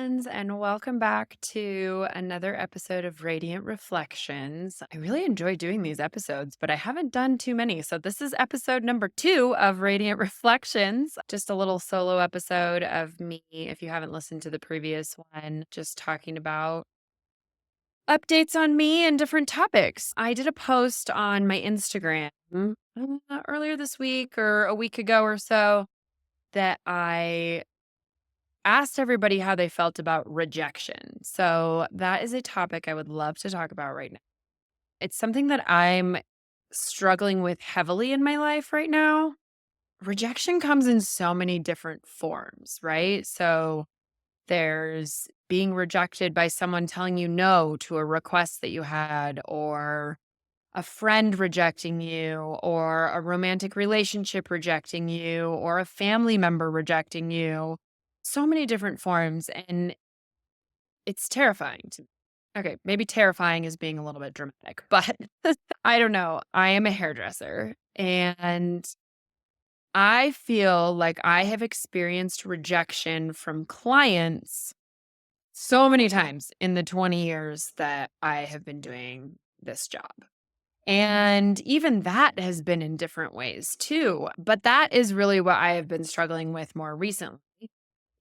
friends, and welcome back to another episode of Radiant Reflections. I really enjoy doing these episodes, but I haven't done too many. So, this is episode number 2 of Radiant Reflections, just a little solo episode of me. If you haven't listened to the previous one, just talking about updates on me and different topics. I did a post on my Instagram earlier this week or a week ago or so that I asked everybody how they felt about rejection. So that is a topic I would love to talk about right now. It's something that I'm struggling with heavily in my life right now. Rejection comes in so many different forms, right? So there's being rejected by someone telling you no to a request that you had, or a friend rejecting you, or a romantic relationship rejecting you, or a family member rejecting you. So many different forms, and it's terrifying to me. Okay, maybe terrifying is being a little bit dramatic, but I don't know. I am a hairdresser, and I feel like I have experienced rejection from clients so many times in the 20 years that I have been doing this job. And even that has been in different ways too. But that is really what I have been struggling with more recently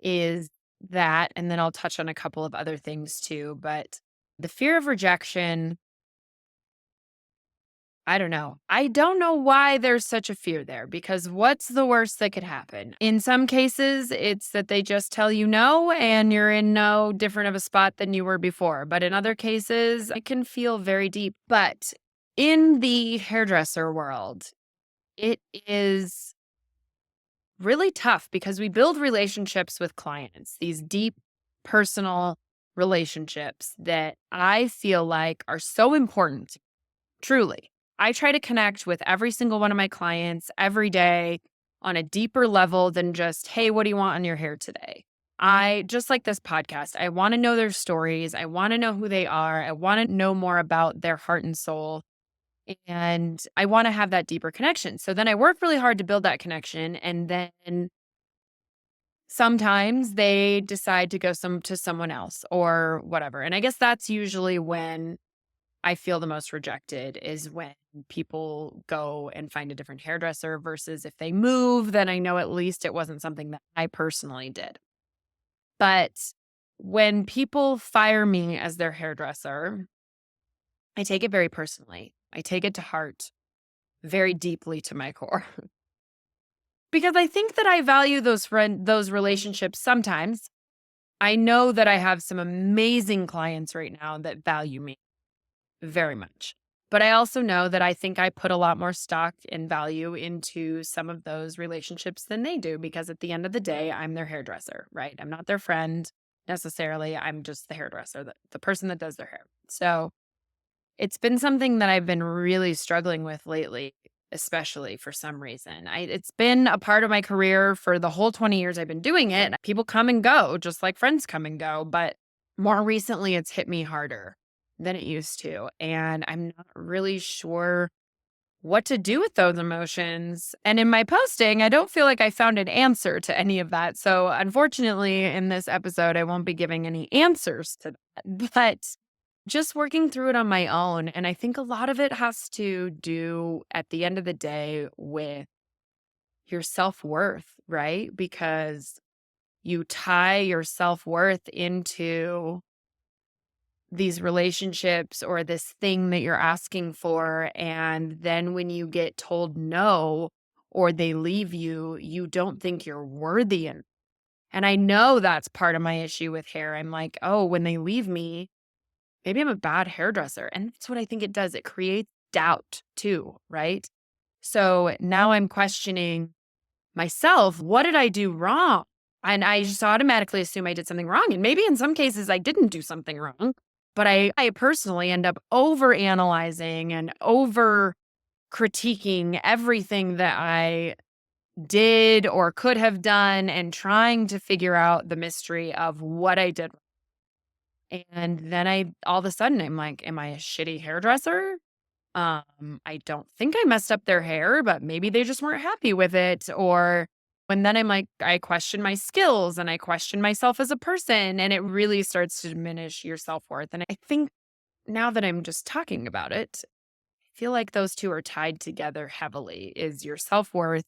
is that. And then I'll touch on a couple of other things too. But the fear of rejection, I don't know. I don't know why there's such a fear there because what's the worst that could happen? In some cases, it's that they just tell you no and you're in no different of a spot than you were before. But in other cases, it can feel very deep. But in the hairdresser world, it is really tough because we build relationships with clients, these deep personal relationships that I feel like are so important. Truly. I try to connect with every single one of my clients every day on a deeper level than just, hey, what do you want on your hair today? I just like this podcast. I want to know their stories. I want to know who they are. I want to know more about their heart and soul. And I want to have that deeper connection. So then I work really hard to build that connection. And then sometimes they decide to go to someone else or whatever. And I guess that's usually when I feel the most rejected is when people go and find a different hairdresser versus if they move, then I know at least it wasn't something that I personally did. But when people fire me as their hairdresser, I take it very personally. I take it to heart very deeply to my core because I think that I value those relationships sometimes. I know that I have some amazing clients right now that value me very much. But I also know that I think I put a lot more stock and value into some of those relationships than they do because at the end of the day, I'm their hairdresser, right? I'm not their friend necessarily. I'm just the hairdresser, the person that does their hair. So it's been something that I've been really struggling with lately, especially for some reason. It's been a part of my career for the whole 20 years I've been doing it. People come and go, just like friends come and go. But more recently, it's hit me harder than it used to. And I'm not really sure what to do with those emotions. And in my posting, I don't feel like I found an answer to any of that. So, unfortunately, in this episode, I won't be giving any answers to that, but just working through it on my own. And I think a lot of it has to do at the end of the day with your self worth, right? Because you tie your self worth into these relationships or this thing that you're asking for. And then when you get told no or they leave you, you don't think you're worthy. And I know that's part of my issue with hair. I'm like, oh, when they leave me, maybe I'm a bad hairdresser. And that's what I think it does. It creates doubt too, right? So now I'm questioning myself. What did I do wrong? And I just automatically assume I did something wrong. And maybe in some cases I didn't do something wrong. But I personally end up over analyzing and over critiquing everything that I did or could have done and trying to figure out the mystery of what I did. And then all of a sudden, I'm like, am I a shitty hairdresser? I don't think I messed up their hair, but maybe they just weren't happy with it. Or And then I'm like, I question my skills and I question myself as a person, and it really starts to diminish your self worth. And I think now that I'm just talking about it, I feel like those two are tied together heavily is your self worth.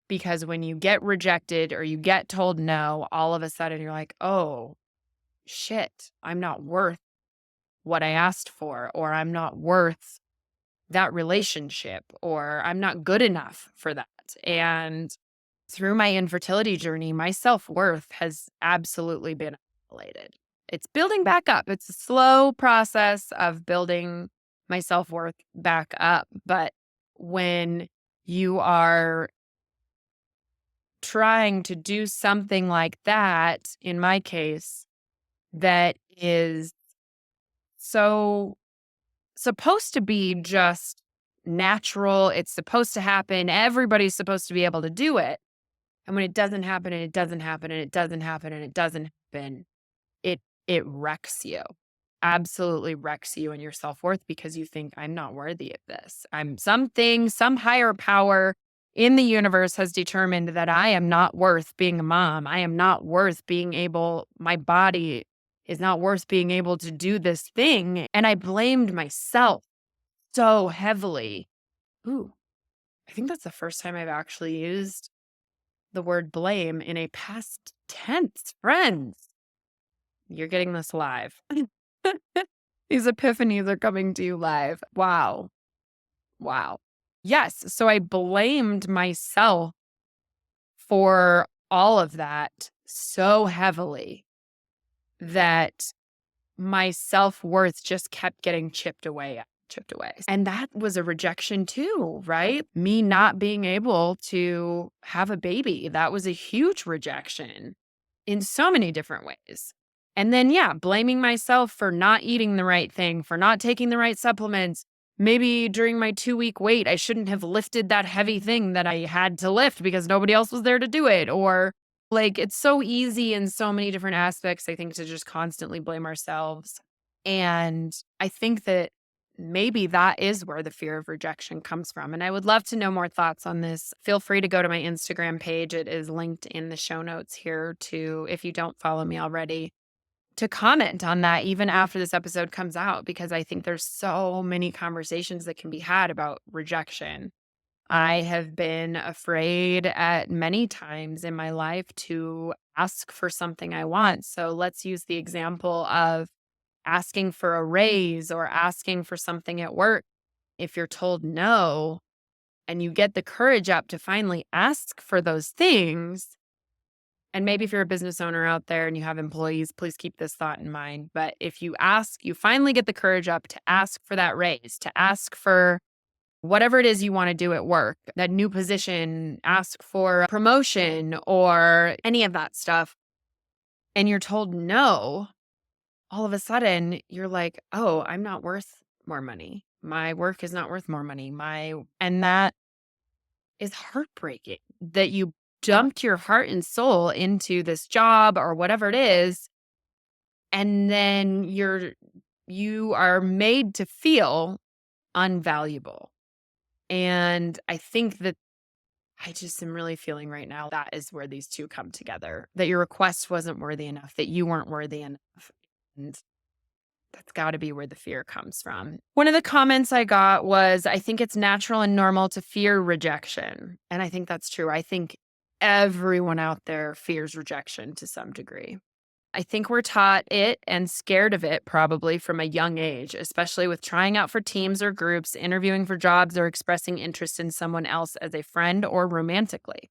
Because when you get rejected or you get told no, all of a sudden you're like, oh shit, I'm not worth what I asked for, or I'm not worth that relationship, or I'm not good enough for that. And through my infertility journey, my self worth has absolutely been violated. It's building back up. It's a slow process of building my self worth back up. But when you are trying to do something like that, in my case, that is so supposed to be just natural, it's supposed to happen, everybody's supposed to be able to do it. And when it doesn't happen and it doesn't happen and it doesn't happen and it doesn't happen, it it wrecks you. Absolutely wrecks you and your self-worth because you think I'm not worthy of this. I'm something, some higher power in the universe has determined that I am not worth being a mom. I am not worth being able, my body is not worth being able to do this thing. And I blamed myself so heavily. Ooh, I think that's the first time I've actually used the word blame in a past tense. Friends, you're getting this live. These epiphanies are coming to you live. Wow. Wow. Yes. So I blamed myself for all of that so heavily that my self-worth just kept getting chipped away, chipped away. And that was a rejection too, right? Me not being able to have a baby. That was a huge rejection in so many different ways. And then, yeah, blaming myself for not eating the right thing, for not taking the right supplements. Maybe during my 2-week wait, I shouldn't have lifted that heavy thing that I had to lift because nobody else was there to do it. Or like, it's so easy in so many different aspects, I think, to just constantly blame ourselves. And I think that maybe that is where the fear of rejection comes from. And I would love to know more thoughts on this. Feel free to go to my Instagram page. It is linked in the show notes here to, if you don't follow me already, to comment on that even after this episode comes out, because I think there's so many conversations that can be had about rejection. I have been afraid at many times in my life to ask for something I want. So let's use the example of asking for a raise or asking for something at work. If you're told no and you get the courage up to finally ask for those things, and maybe if you're a business owner out there and you have employees, please keep this thought in mind. But if you ask, you finally get the courage up to ask for that raise, to ask for whatever it is you want to do at work, that new position, ask for a promotion or any of that stuff, and you're told no, all of a sudden you're like, oh, I'm not worth more money. My work is not worth more money. And that is heartbreaking that you dumped your heart and soul into this job or whatever it is. And then you are made to feel unvaluable. And I think that I just am really feeling right now that is where these two come together, that your request wasn't worthy enough, that you weren't worthy enough. And that's got to be where the fear comes from. One of the comments I got was, I think it's natural and normal to fear rejection. And I think that's true. I think everyone out there fears rejection to some degree. I think we're taught it and scared of it probably from a young age, especially with trying out for teams or groups, interviewing for jobs, or expressing interest in someone else as a friend or romantically.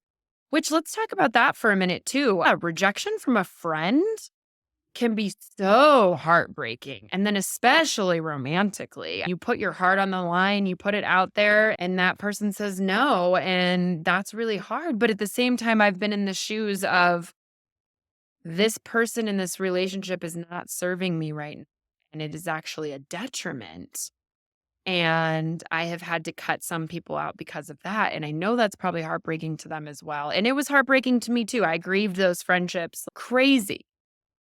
Which, let's talk about that for a minute too. Rejection from a friend can be so heartbreaking. And then, especially romantically, you put your heart on the line, you put it out there, and that person says no. And that's really hard. But at the same time, I've been in the shoes of, this person in this relationship is not serving me right now, and it is actually a detriment. And I have had to cut some people out because of that. And I know that's probably heartbreaking to them as well. And it was heartbreaking to me too. I grieved those friendships crazy.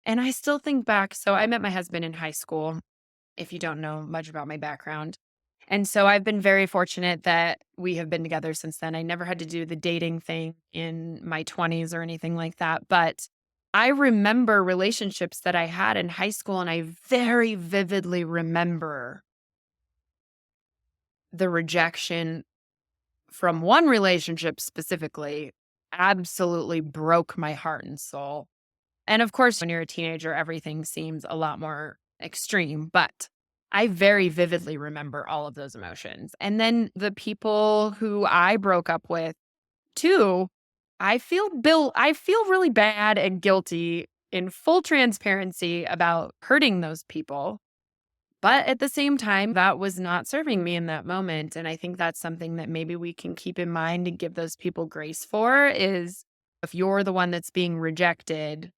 And I still think back. So I met my husband in high school, if you don't know much about my background. And so I've been very fortunate that we have been together since then. I never had to do the dating thing in my 20s or anything like that. But I remember relationships that I had in high school, and I very vividly remember the rejection from one relationship specifically absolutely broke my heart and soul. And of course, when you're a teenager, everything seems a lot more extreme, but I very vividly remember all of those emotions. And then the people who I broke up with too, I feel really bad and guilty in full transparency about hurting those people. But at the same time, that was not serving me in that moment. And I think that's something that maybe we can keep in mind and give those people grace for is if you're the one that's being rejected,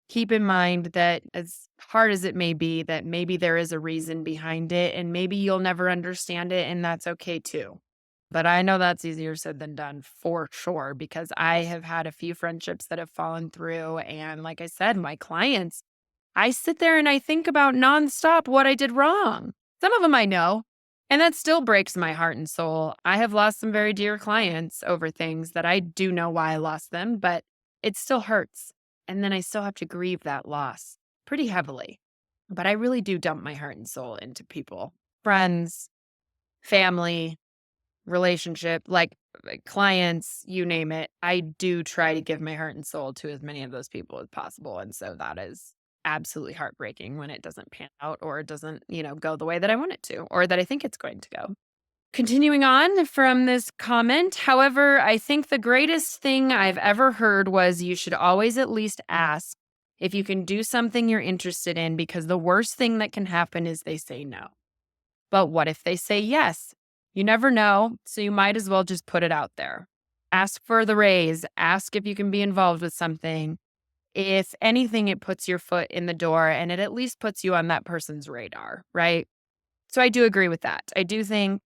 keep in mind that as hard as it may be, that maybe there is a reason behind it and maybe you'll never understand it. And that's okay too. But I know that's easier said than done for sure, because I have had a few friendships that have fallen through. And like I said, my clients, I sit there and I think about nonstop what I did wrong. Some of them I know, and that still breaks my heart and soul. I have lost some very dear clients over things that I do know why I lost them, but it still hurts. And then I still have to grieve that loss pretty heavily. But I really do dump my heart and soul into people, friends, family, relationship, clients, you name it. I do try to give my heart and soul to as many of those people as possible. And so that is absolutely heartbreaking when it doesn't pan out or it doesn't, go the way that I want it to or that I think it's going to go. Continuing on from this comment, however, I think the greatest thing I've ever heard was you should always at least ask if you can do something you're interested in because the worst thing that can happen is they say no. But what if they say yes? You never know, so you might as well just put it out there. Ask for the raise, ask if you can be involved with something. If anything, it puts your foot in the door and it at least puts you on that person's radar, right? So I do agree with that. I do think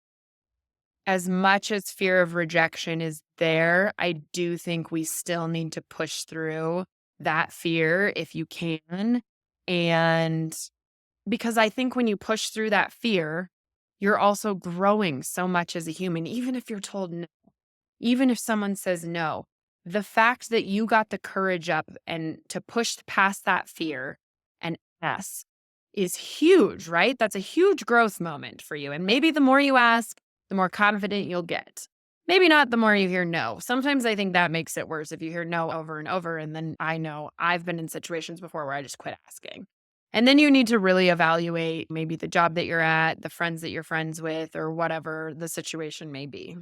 as much as fear of rejection is there, I do think we still need to push through that fear if you can. And because I think when you push through that fear, you're also growing so much as a human, even if you're told no, even if someone says no. The fact that you got the courage up and to push past that fear and ask is huge, right? That's a huge growth moment for you. And maybe the more you ask, the more confident you'll get. Maybe not the more you hear no. Sometimes I think that makes it worse if you hear no over and over. And then I know I've been in situations before where I just quit asking. And then you need to really evaluate maybe the job that you're at, the friends that you're friends with, or whatever the situation may be.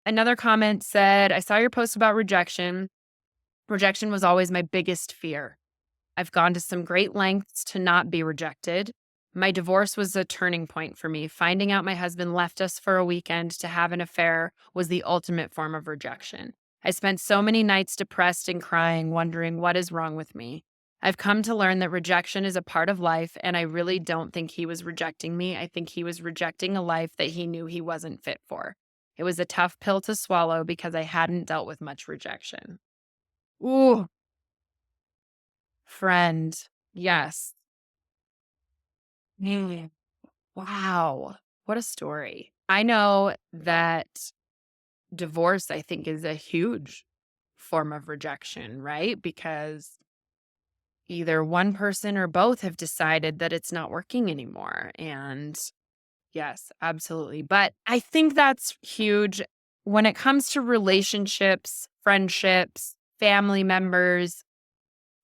Another comment said, I saw your post about rejection. Rejection was always my biggest fear. I've gone to some great lengths to not be rejected. My divorce was a turning point for me. Finding out my husband left us for a weekend to have an affair was the ultimate form of rejection. I spent so many nights depressed and crying, wondering what is wrong with me. I've come to learn that rejection is a part of life, and I really don't think he was rejecting me. I think he was rejecting a life that he knew he wasn't fit for. It was a tough pill to swallow because I hadn't dealt with much rejection. Ooh, friend. Yes. Man, wow. What a story. I know that divorce, I think, is a huge form of rejection, right? Because either one person or both have decided that it's not working anymore. And yes, absolutely. But I think that's huge when it comes to relationships, friendships, family members.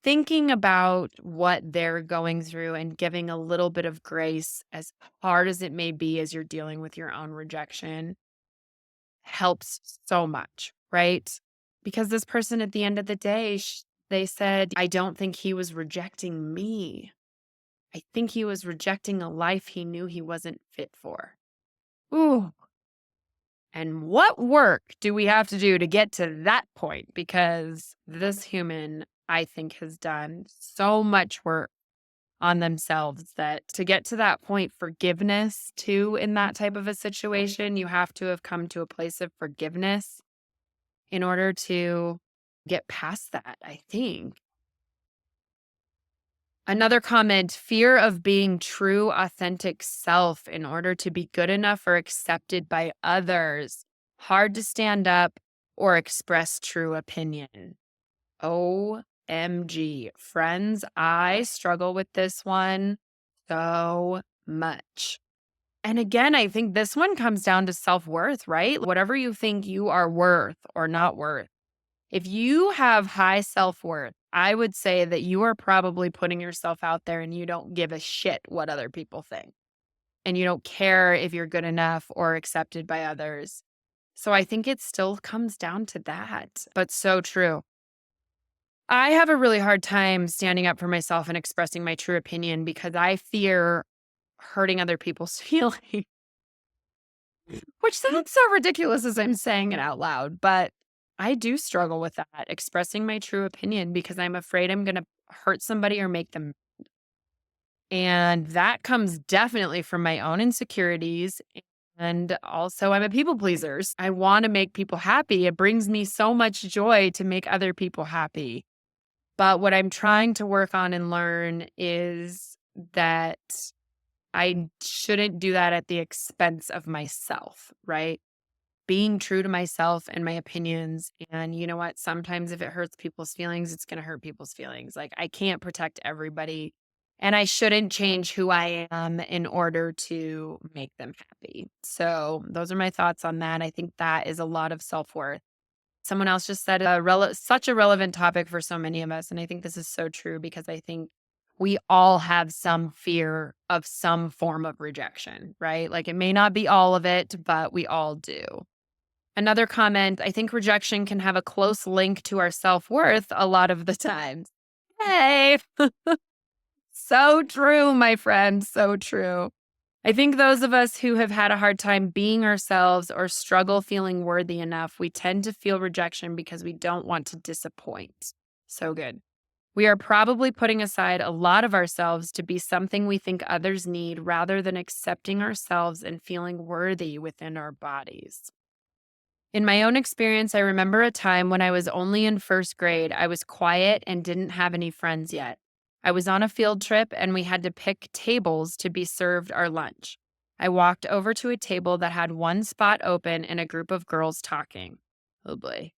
Thinking about what they're going through and giving a little bit of grace, as hard as it may be as you're dealing with your own rejection, helps so much, right? Because this person at the end of the day, they said, I don't think he was rejecting me. I think he was rejecting a life he knew he wasn't fit for. Ooh. And what work do we have to do to get to that point? Because this human, I think, has done so much work on themselves that to get to that point, forgiveness too, in that type of a situation, you have to have come to a place of forgiveness in order to get past that, I think. Another comment, fear of being true, authentic self in order to be good enough or accepted by others. Hard to stand up or express true opinion. OMG. Friends, I struggle with this one so much. And again, I think this one comes down to self worth, right? Whatever you think you are worth or not worth. If you have high self worth, I would say that you are probably putting yourself out there and you don't give a shit what other people think. And you don't care if you're good enough or accepted by others. So I think it still comes down to that, but so true. I have a really hard time standing up for myself and expressing my true opinion because I fear hurting other people's feelings, which sounds so ridiculous as I'm saying it out loud, but I do struggle with that, expressing my true opinion because I'm afraid I'm going to hurt somebody or make them. And that comes definitely from my own insecurities. And also, I'm a people pleaser. I want to make people happy. It brings me so much joy to make other people happy. But what I'm trying to work on and learn is that I shouldn't do that at the expense of myself, right? Being true to myself and my opinions. And you know what? Sometimes if it hurts people's feelings, it's going to hurt people's feelings. Like I can't protect everybody. And I shouldn't change who I am in order to make them happy. So, those are my thoughts on that. I think that is a lot of self worth. Someone else just said such a relevant topic for so many of us. And I think this is so true because I think we all have some fear of some form of rejection, right? Like it may not be all of it, but we all do. Another comment, I think rejection can have a close link to our self worth a lot of the times. Hey, so true, my friend. So true. I think those of us who have had a hard time being ourselves or struggle feeling worthy enough, we tend to feel rejection because we don't want to disappoint. So good. We are probably putting aside a lot of ourselves to be something we think others need rather than accepting ourselves and feeling worthy within our bodies. In my own experience, I remember a time when I was only in first grade. I was quiet and didn't have any friends yet. I was on a field trip and we had to pick tables to be served our lunch. I walked over to a table that had one spot open and a group of girls talking. Oh boy,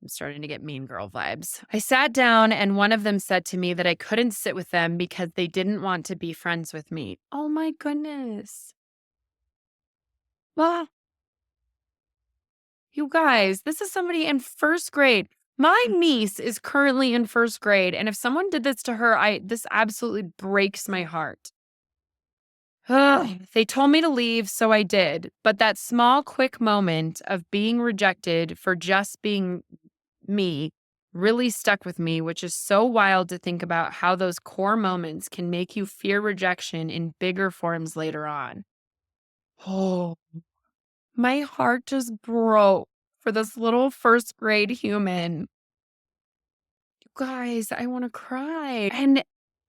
I'm starting to get mean girl vibes. I sat down and one of them said to me that I couldn't sit with them because they didn't want to be friends with me. Oh my goodness. Well, you guys, this is somebody in first grade. My niece is currently in first grade, and if someone did this to her, this absolutely breaks my heart. Ugh, they told me to leave, so I did. But that small, quick moment of being rejected for just being me really stuck with me, which is so wild to think about how those core moments can make you fear rejection in bigger forms later on. Oh, my heart just broke for this little first grade human. You guys, I want to cry. And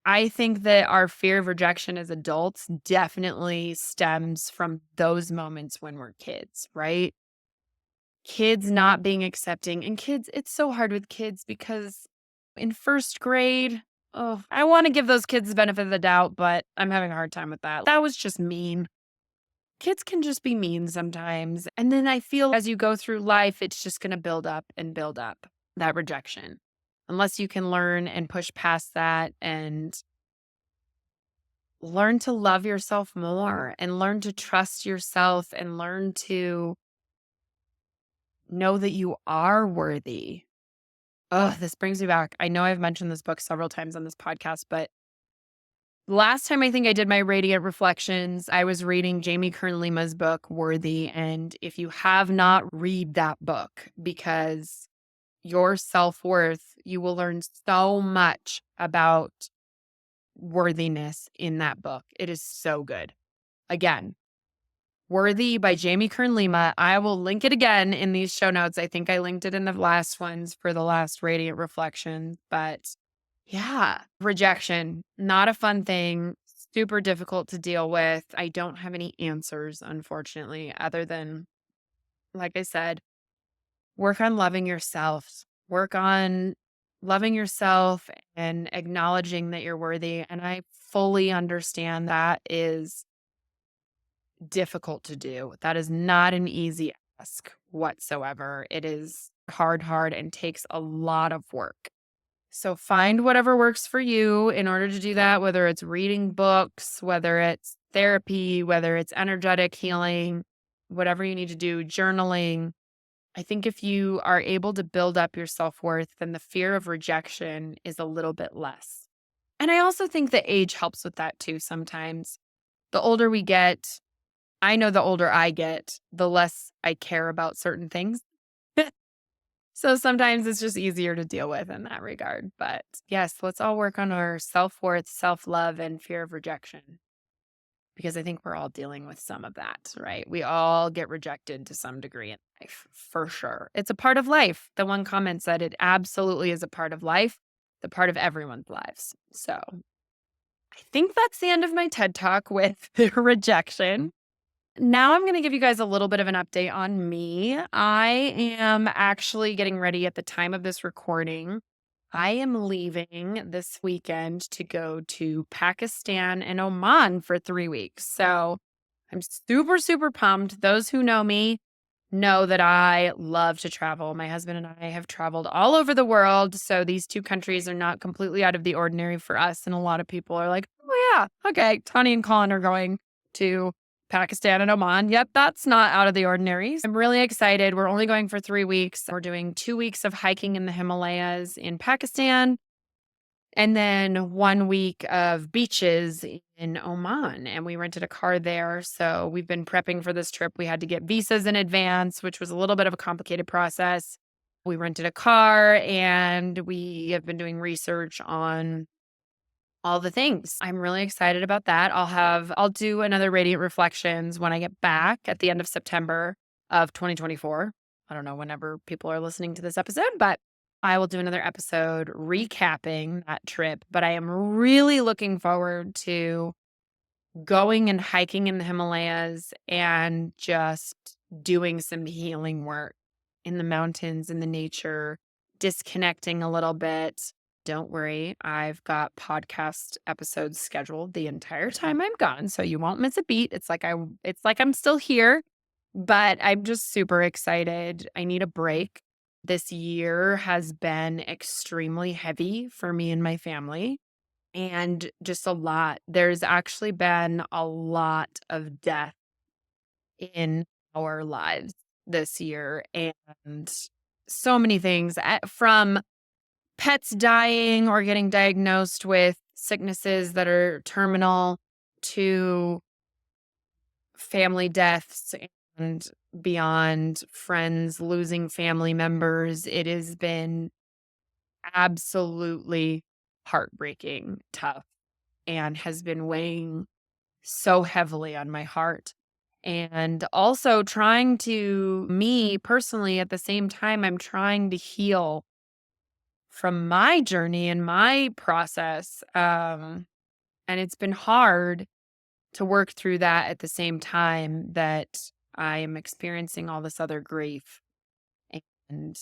I think that our fear of rejection as adults definitely stems from those moments when we're kids, right? Kids not being accepting. And kids, it's so hard with kids because in first grade, oh, I want to give those kids the benefit of the doubt, but I'm having a hard time with that. That was just mean. Kids can just be mean sometimes. And then I feel as you go through life, it's just going to build up that rejection. Unless you can learn and push past that and learn to love yourself more and learn to trust yourself and learn to know that you are worthy. Oh, this brings me back. I know I've mentioned this book several times on this podcast, but last time I think I did my radiant reflections, I was reading Jamie Kern Lima's book, Worthy. And if you have not, read that book because your self worth, you will learn so much about worthiness in that book. It is so good. Again, Worthy by Jamie Kern Lima. I will link it again in these show notes. I think I linked it in the last ones for the last Radiant Reflection. But yeah, rejection, not a fun thing, super difficult to deal with. I don't have any answers, unfortunately, other than, like I said, work on loving yourself, work on loving yourself and acknowledging that you're worthy. And I fully understand that is difficult to do. That is not an easy ask whatsoever. It is hard, and takes a lot of work. So find whatever works for you in order to do that, whether it's reading books, whether it's therapy, whether it's energetic healing, whatever you need to do, journaling. I think if you are able to build up your self worth, then the fear of rejection is a little bit less. And I also think that age helps with that too sometimes. The older we get, I know the older I get, the less I care about certain things. So sometimes it's just easier to deal with in that regard. But yes, let's all work on our self worth, self love, and fear of rejection because I think we're all dealing with some of that, right? We all get rejected to some degree in life, for sure. It's a part of life. The one comment said it absolutely is a part of life, the part of everyone's lives. So I think that's the end of my TED Talk with rejection. Now I'm going to give you guys a little bit of an update on me. I am actually getting ready at the time of this recording. I am leaving this weekend to go to Pakistan and Oman for 3 weeks. So I'm super, super pumped. Those who know me know that I love to travel. My husband and I have traveled all over the world. So these two countries are not completely out of the ordinary for us. And a lot of people are like, oh, yeah, okay, Tawny and Colin are going to Pakistan and Oman. Yep, that's not out of the ordinary. I'm really excited. We're only going for 3 weeks. We're doing 2 weeks of hiking in the Himalayas in Pakistan and then 1 week of beaches in Oman. And we rented a car there. So we've been prepping for this trip. We had to get visas in advance, which was a little bit of a complicated process. We rented a car and we have been doing research on all the things. I'm really excited about that. I'll do another Radiant Reflections when I get back at the end of September of 2024. I don't know whenever people are listening to this episode, but I will do another episode recapping that trip. But I am really looking forward to going and hiking in the Himalayas and just doing some healing work in the mountains, in the nature, disconnecting a little bit. Don't worry, I've got podcast episodes scheduled the entire time I'm gone, so you won't miss a beat. It's like I'm still here, but I'm just super excited. I need a break. This year has been extremely heavy for me and my family and just a lot. There's actually been a lot of death in our lives this year and so many things from pets dying or getting diagnosed with sicknesses that are terminal to family deaths and beyond, friends losing family members. It has been absolutely heartbreaking, tough, and has been weighing so heavily on my heart. And also me personally, at the same time, I'm trying to heal from my journey and my process. And it's been hard to work through that at the same time that I am experiencing all this other grief and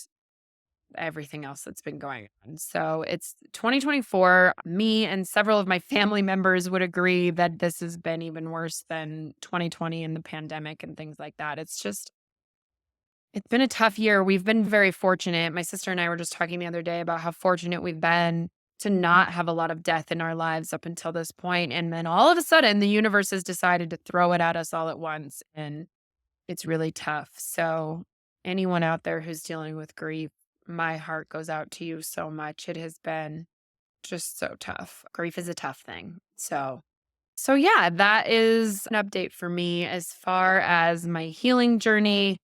everything else that's been going on. So it's 2024. Me and several of my family members would agree that this has been even worse than 2020 and the pandemic and things like that. It's been a tough year. We've been very fortunate. My sister and I were just talking the other day about how fortunate we've been to not have a lot of death in our lives up until this point. And then all of a sudden, the universe has decided to throw it at us all at once. And it's really tough. So, anyone out there who's dealing with grief, my heart goes out to you so much. It has been just so tough. Grief is a tough thing. So yeah, that is an update for me as far as my healing journey.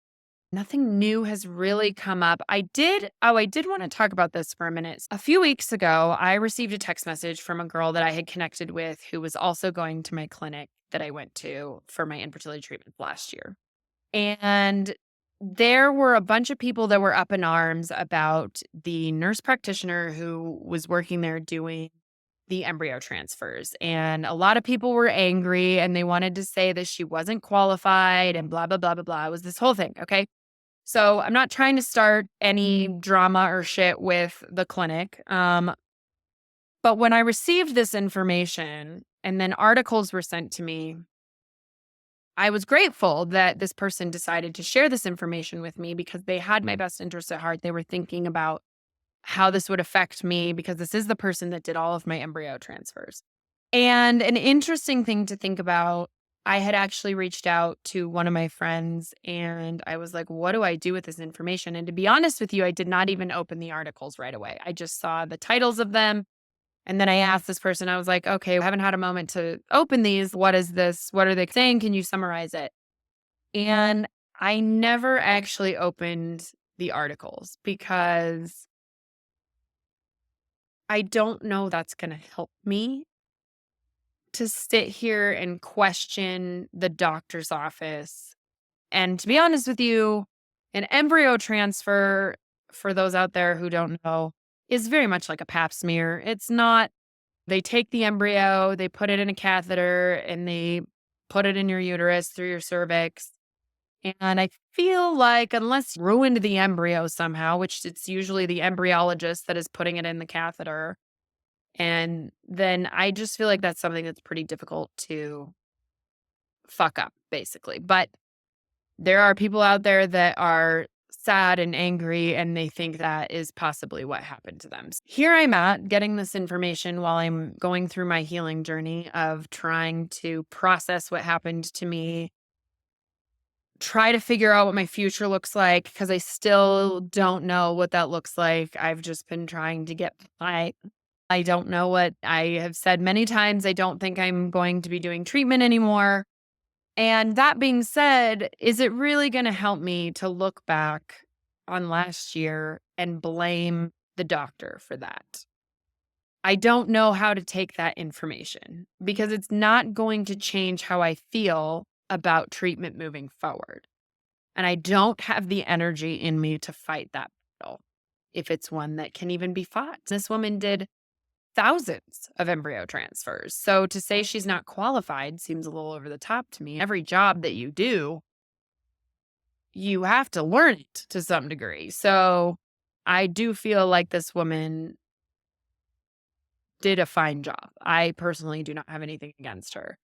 Nothing new has really come up. I did want to talk about this for a minute. A few weeks ago, I received a text message from a girl that I had connected with who was also going to my clinic that I went to for my infertility treatment last year. And there were a bunch of people that were up in arms about the nurse practitioner who was working there doing the embryo transfers. And a lot of people were angry and they wanted to say that she wasn't qualified and blah, blah, blah, blah, blah. It was this whole thing. Okay. So I'm not trying to start any drama or shit with the clinic. But when I received this information and then articles were sent to me, I was grateful that this person decided to share this information with me because they had my best interest at heart. They were thinking about how this would affect me because this is the person that did all of my embryo transfers. And an interesting thing to think about, I had actually reached out to one of my friends and I was like, what do I do with this information? And to be honest with you, I did not even open the articles right away. I just saw the titles of them. And then I asked this person, I was like, okay, I haven't had a moment to open these. What is this? What are they saying? Can you summarize it? And I never actually opened the articles because I don't know that's going to help me to sit here and question the doctor's office. And to be honest with you, an embryo transfer, for those out there who don't know, is very much like a pap smear. It's not, they take the embryo, they put it in a catheter, and they put it in your uterus through your cervix. And I feel like unless you ruined the embryo somehow, which it's usually the embryologist that is putting it in the catheter, and then I just feel like that's something that's pretty difficult to fuck up, basically. But there are people out there that are sad and angry, and they think that is possibly what happened to them. Here I'm at getting this information while I'm going through my healing journey of trying to process what happened to me, try to figure out what my future looks like because I still don't know what that looks like. I've just been trying to get by. I don't know what I have said many times. I don't think I'm going to be doing treatment anymore. And that being said, is it really going to help me to look back on last year and blame the doctor for that? I don't know how to take that information because it's not going to change how I feel about treatment moving forward. And I don't have the energy in me to fight that battle if it's one that can even be fought. This woman did thousands of embryo transfers. So to say she's not qualified seems a little over the top to me. Every job that you do, you have to learn it to some degree. So I do feel like this woman did a fine job. I personally do not have anything against her.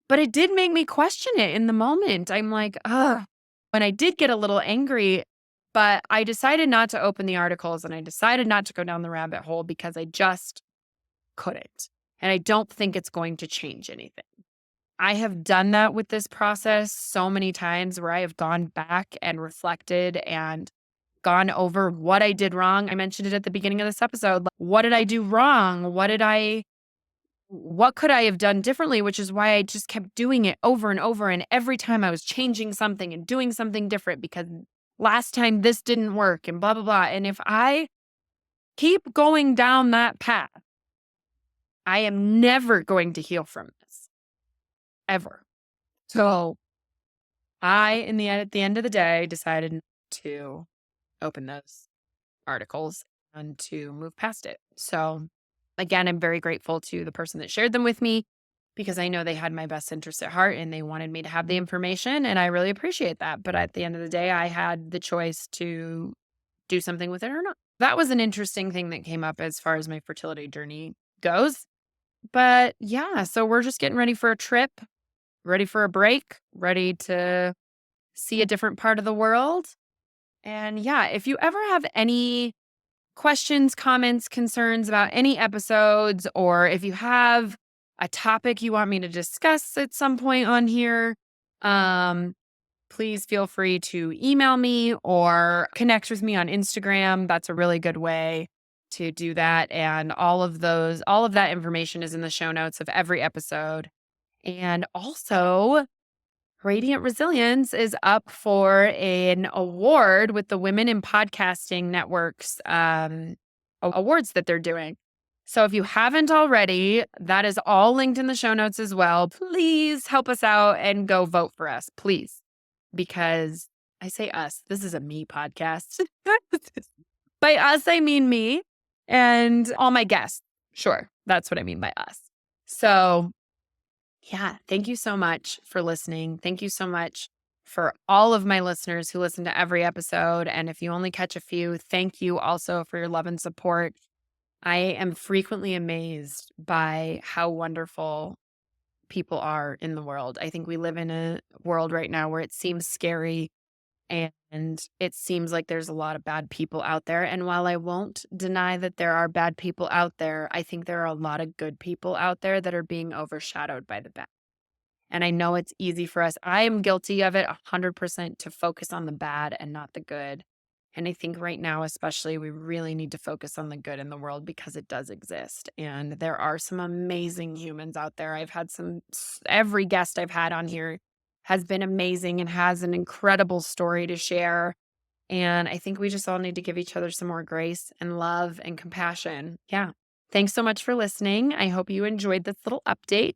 But it did make me question it in the moment. I'm like, ugh. When I did get a little angry, but I decided not to open the articles and I decided not to go down the rabbit hole because I just couldn't. And I don't think it's going to change anything. I have done that with this process so many times where I have gone back and reflected and gone over what I did wrong. I mentioned it at the beginning of this episode. Like, what did I do wrong? What could I have done differently? Which is why I just kept doing it over and over. And every time I was changing something and doing something different because last time this didn't work and blah, blah, blah. And if I keep going down that path, I am never going to heal from this, ever. So at the end of the day, decided not to open those articles and to move past it. So again, I'm very grateful to the person that shared them with me because I know they had my best interest at heart and they wanted me to have the information. And I really appreciate that. But at the end of the day, I had the choice to do something with it or not. That was an interesting thing that came up as far as my fertility journey goes. But yeah, so we're just getting ready for a trip, ready for a break, ready to see a different part of the world. And yeah, if you ever have any questions, comments, concerns about any episodes, or if you have a topic you want me to discuss at some point on here, um, please feel free to email me or connect with me on Instagram. That's a really good way to do that. And all of that information is in the show notes of every episode. And also, Radiant Resilience is up for an award with the Women in Podcasting Network's awards that they're doing. So if you haven't already, that is all linked in the show notes as well. Please help us out and go vote for us, please. Because I say us, this is a me podcast. By us, I mean me and all my guests. Sure, that's what I mean by us. So yeah, thank you so much for listening. Thank you so much for all of my listeners who listen to every episode. And if you only catch a few, thank you also for your love and support. I am frequently amazed by how wonderful people are in the world. I think we live in a world right now where it seems scary and it seems like there's a lot of bad people out there. And while I won't deny that there are bad people out there, I think there are a lot of good people out there that are being overshadowed by the bad. And I know it's easy for us. I am guilty of it 100% to focus on the bad and not the good. And I think right now, especially, we really need to focus on the good in the world because it does exist. And there are some amazing humans out there. Every guest I've had on here has been amazing and has an incredible story to share. And I think we just all need to give each other some more grace and love and compassion. Yeah. Thanks so much for listening. I hope you enjoyed this little update.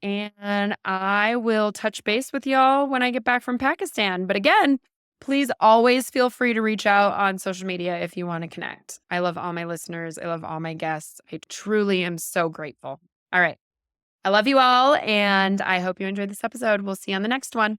And I will touch base with y'all when I get back from Pakistan. But again, please always feel free to reach out on social media if you want to connect. I love all my listeners. I love all my guests. I truly am so grateful. All right. I love you all. And I hope you enjoyed this episode. We'll see you on the next one.